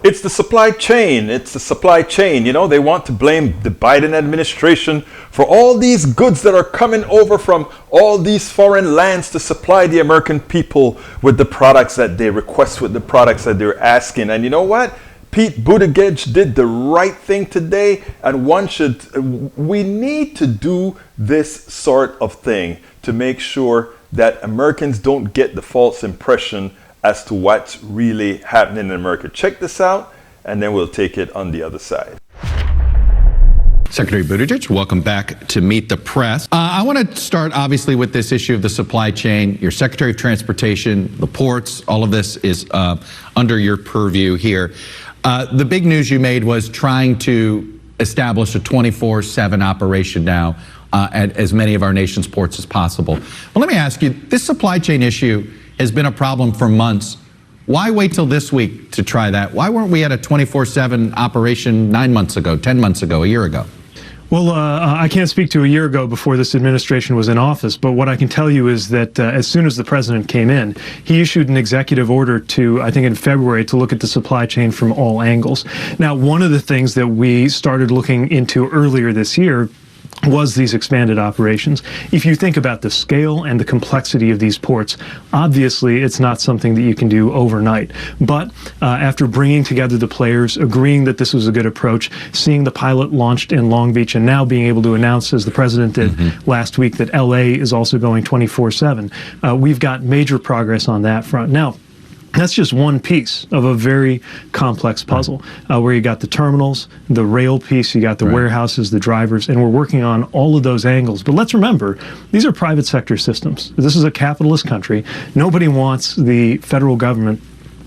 It's the supply chain. It's the supply chain. You know, they want to blame the Biden administration for all these goods that are coming over from all these foreign lands to supply the American people with the products that they request, with the products that they're asking. And you know what? Pete Buttigieg did the right thing today, and we need to do this sort of thing to make sure that Americans don't get the false impression as to what's really happening in America. Check this out, and then we'll take it on the other side. Secretary Buttigieg, welcome back to Meet the Press. I want to start, obviously, with this issue of the supply chain. Your Secretary of Transportation, the ports, all of this is under your purview here. The big news you made was trying to establish a 24/7 operation now at as many of our nation's ports as possible. Well, let me ask you, this supply chain issue has been a problem for months. Why wait till this week to try that? Why weren't we at a 24/7 operation 9 months ago, 10 months ago, a year ago? Well, I can't speak to a year ago before this administration was in office, but what I can tell you is that as soon as the president came in, he issued an executive order to, I think in February, to look at the supply chain from all angles. Now, one of the things that we started looking into earlier this year was these expanded operations. If you think about the scale and the complexity of these ports, obviously it's not something that you can do overnight. But after bringing together the players, agreeing that this was a good approach, seeing the pilot launched in Long Beach, and now being able to announce, as the president did last week, that LA is also going 24/7, we've got major progress on that front. Now, that's just one piece of a very complex puzzle, where you got the terminals, the rail piece, you got the warehouses, the drivers, and we're working on all of those angles. But let's remember, these are private sector systems. This is a capitalist country. Nobody wants the federal government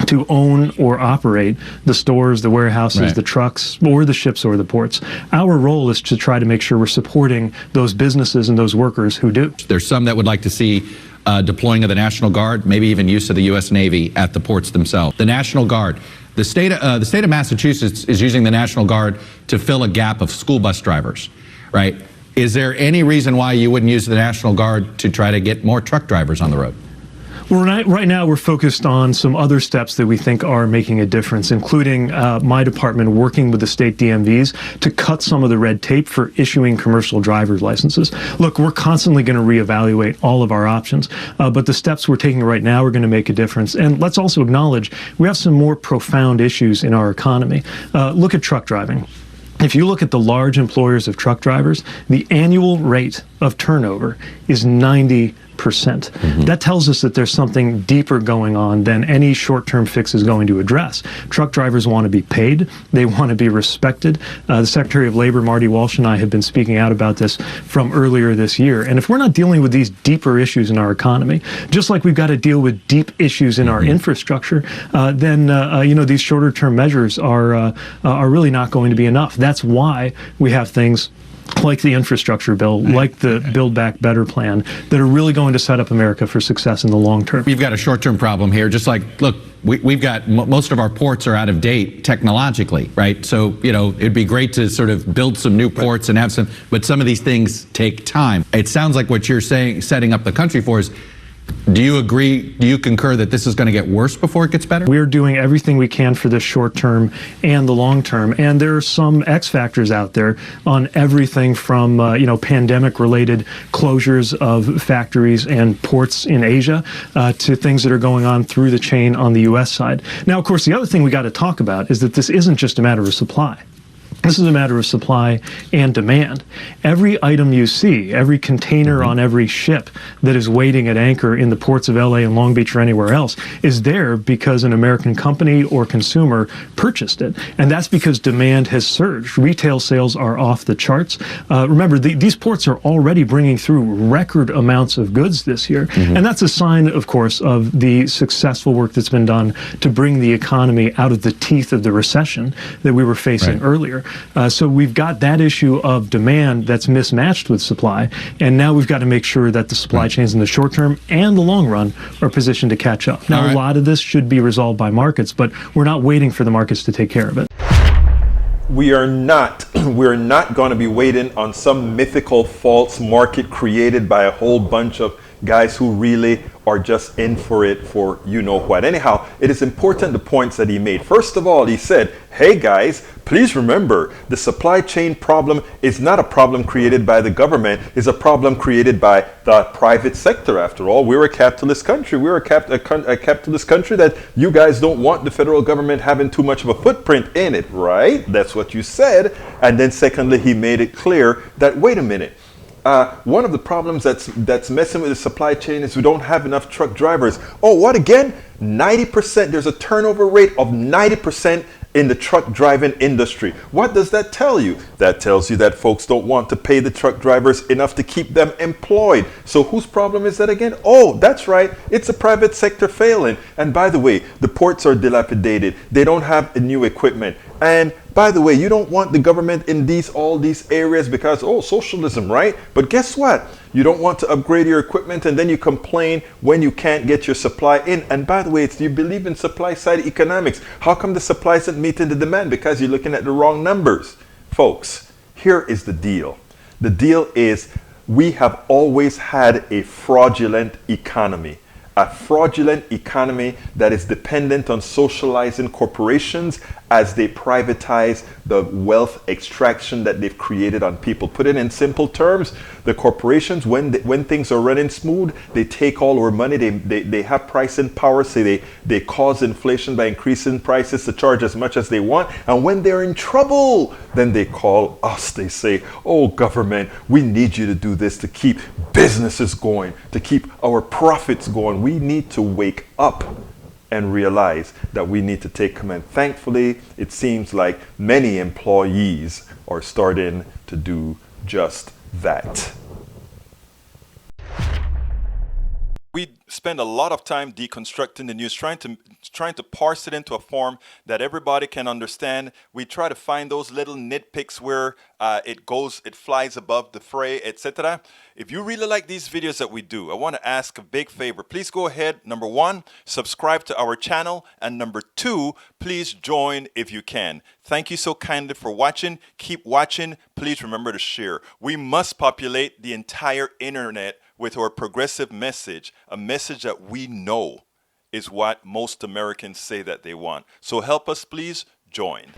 to own or operate the stores, the warehouses, the trucks, or the ships or the ports. Our role is to try to make sure we're supporting those businesses and those workers who do. There's some that would like to see deploying of the National Guard, maybe even use of the U.S. Navy at the ports themselves. The National Guard. The state of Massachusetts is using the National Guard to fill a gap of school bus drivers, right? Is there any reason why you wouldn't use the National Guard to try to get more truck drivers on the road? Well, right now we're focused on some other steps that we think are making a difference, including my department working with the state DMVs to cut some of the red tape for issuing commercial driver's licenses. Look, we're constantly going to reevaluate all of our options, but the steps we're taking right now are going to make a difference. And let's also acknowledge we have some more profound issues in our economy. Look at truck driving. If you look at the large employers of truck drivers, the annual rate of turnover is 90%. That tells us that there's something deeper going on than any short-term fix is going to address. Truck drivers want to be paid. They want to be respected. The Secretary of Labor, Marty Walsh, and I have been speaking out about this from earlier this year. And if we're not dealing with these deeper issues in our economy, just like we've got to deal with deep issues in our infrastructure, then these shorter-term measures are really not going to be enough. That's why we have things like the infrastructure bill, like the Build Back Better plan, that are really going to set up America for success in the long term. We've got a short-term problem here, just like, look, we've got, most of our ports are out of date technologically, right? So, it'd be great to sort of build some new ports and have some, but some of these things take time. It sounds like what you're saying, setting up the country for is, do you agree, do you concur that this is going to get worse before it gets better? We're doing everything we can for the short term and the long term. And there are some X factors out there on everything from, pandemic related closures of factories and ports in Asia to things that are going on through the chain on the U.S. side. Now, of course, the other thing we got to talk about is that this isn't just a matter of supply. This is a matter of supply and demand. Every item you see, every container on every ship that is waiting at anchor in the ports of LA and Long Beach or anywhere else is there because an American company or consumer purchased it. And that's because demand has surged. Retail sales are off the charts. Remember, these ports are already bringing through record amounts of goods this year. And that's a sign, of course, of the successful work that's been done to bring the economy out of the teeth of the recession that we were facing earlier. So we've got that issue of demand that's mismatched with supply, and now we've got to make sure that the supply chains in the short term and the long run are positioned to catch up. Now, a lot of this should be resolved by markets, but we're not waiting for the markets to take care of it. We're not going to be waiting on some mythical false market created by a whole bunch of guys who really are just in for it for you know what. Anyhow, it is important the points that he made. First of all, he said, hey guys, please remember the supply chain problem is not a problem created by the government, it's a problem created by the private sector. After all, we're a capitalist country. We're a capitalist country that you guys don't want the federal government having too much of a footprint in it, right? That's what you said. And then secondly, he made it clear that, wait a minute, one of the problems that's messing with the supply chain is we don't have enough truck drivers. Oh, what again? 90%. There's a turnover rate of 90% in the truck driving industry. What does that tell you? That tells you that folks don't want to pay the truck drivers enough to keep them employed. So whose problem is that again? Oh, that's right. It's the private sector failing. And by the way, the ports are dilapidated. They don't have new equipment. And by the way, you don't want the government in all these areas because, oh, socialism, right? But guess what? You don't want to upgrade your equipment and then you complain when you can't get your supply in. And by the way, you believe in supply side economics. How come the supply isn't meeting the demand? Because you're looking at the wrong numbers. Folks, here is the deal. The deal is we have always had a fraudulent economy. A fraudulent economy that is dependent on socializing corporations as they privatize the wealth extraction that they've created on people. Put it in simple terms, the corporations, when things are running smooth, they take all our money, they have pricing power, so they cause inflation by increasing prices to charge as much as they want. And when they're in trouble, then they call us, they say, oh government, we need you to do this to keep businesses going, to keep our profits going. We need to wake up and realize that we need to take command. Thankfully, it seems like many employees are starting to do just that. We spend a lot of time deconstructing the news, trying to parse it into a form that everybody can understand. We try to find those little nitpicks where it flies above the fray, etc. If you really like these videos that we do, I want to ask a big favor. Please go ahead, number one, subscribe to our channel, and number two, please join if you can. Thank you so kindly for watching. Keep watching. Please remember to share. We must populate the entire internet with our progressive message, a message that we know is what most Americans say that they want. So help us, please join.